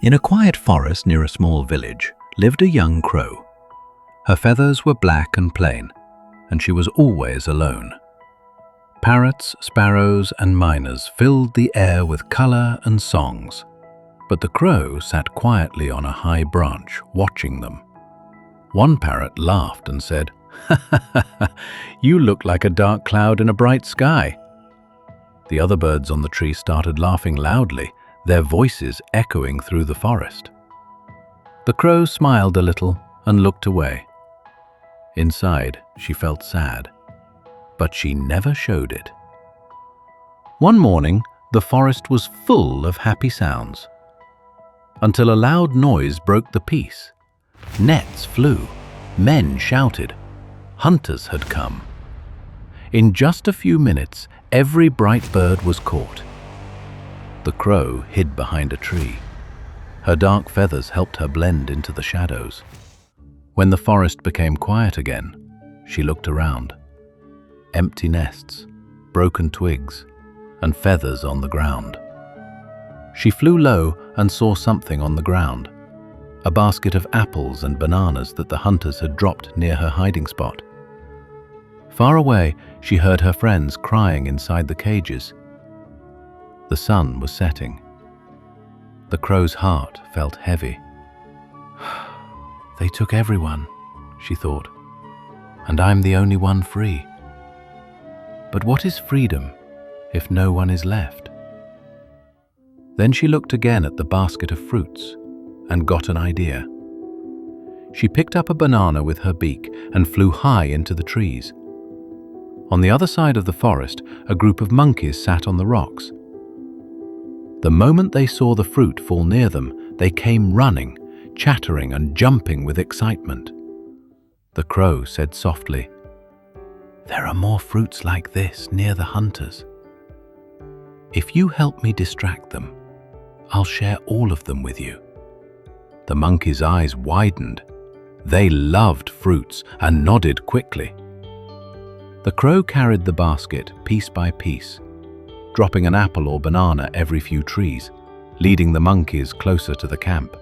In a quiet forest near a small village lived a young crow. Her feathers were black and plain, and she was always alone. Parrots, sparrows, and miners filled the air with color and songs, but the crow sat quietly on a high branch, watching them. One parrot laughed and said, "Ha ha ha ha, you look like a dark cloud in a bright sky." The other birds on the tree started laughing loudly, their voices echoing through the forest. The crow smiled a little and looked away. Inside, she felt sad, but she never showed it. One morning, the forest was full of happy sounds, until a loud noise broke the peace. Nets flew, men shouted, hunters had come. In just a few minutes, every bright bird was caught. The crow hid behind a tree. Her dark feathers helped her blend into the shadows. When the forest became quiet again, she looked around. Empty nests, broken twigs, and feathers on the ground. She flew low and saw something on the ground, a basket of apples and bananas that the hunters had dropped near her hiding spot. Far away, she heard her friends crying inside the cages. The sun was setting. The crow's heart felt heavy. "They took everyone," she thought, "and I'm the only one free. But what is freedom if no one is left?" Then she looked again at the basket of fruits and got an idea. She picked up a banana with her beak and flew high into the trees. On the other side of the forest, a group of monkeys sat on the rocks. The moment they saw the fruit fall near them, they came running, chattering and jumping with excitement. The crow said softly, "There are more fruits like this near the hunters. If you help me distract them, I'll share all of them with you." The monkey's eyes widened. They loved fruits and nodded quickly. The crow carried the basket piece by piece, dropping an apple or banana every few trees, leading the monkeys closer to the camp.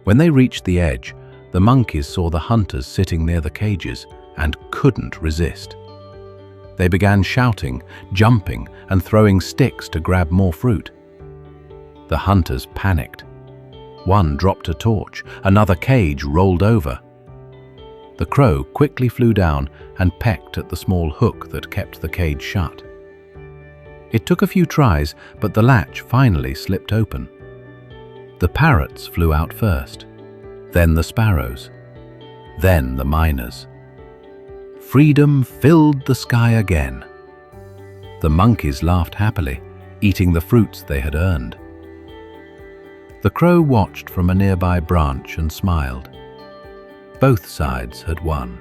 When they reached the edge, the monkeys saw the hunters sitting near the cages and couldn't resist. They began shouting, jumping, and throwing sticks to grab more fruit. The hunters panicked. One dropped a torch, another cage rolled over. The crow quickly flew down and pecked at the small hook that kept the cage shut. It took a few tries, but the latch finally slipped open. The parrots flew out first, then the sparrows, then the miners. Freedom filled the sky again. The monkeys laughed happily, eating the fruits they had earned. The crow watched from a nearby branch and smiled. Both sides had won.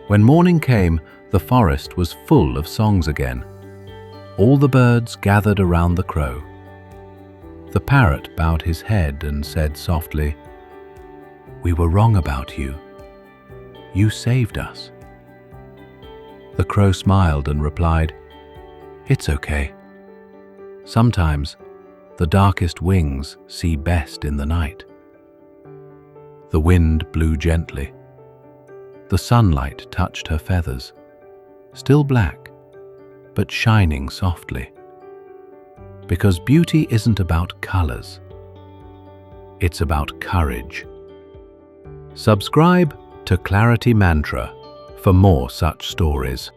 When morning came, the forest was full of songs again. All the birds gathered around the crow. The parrot bowed his head and said softly, "We were wrong about you. You saved us." The crow smiled and replied, "It's okay. Sometimes the darkest wings see best in the night." The wind blew gently. The sunlight touched her feathers, still black, but shining softly. Because beauty isn't about colors. It's about courage. Subscribe to Clarity Mantra for more such stories.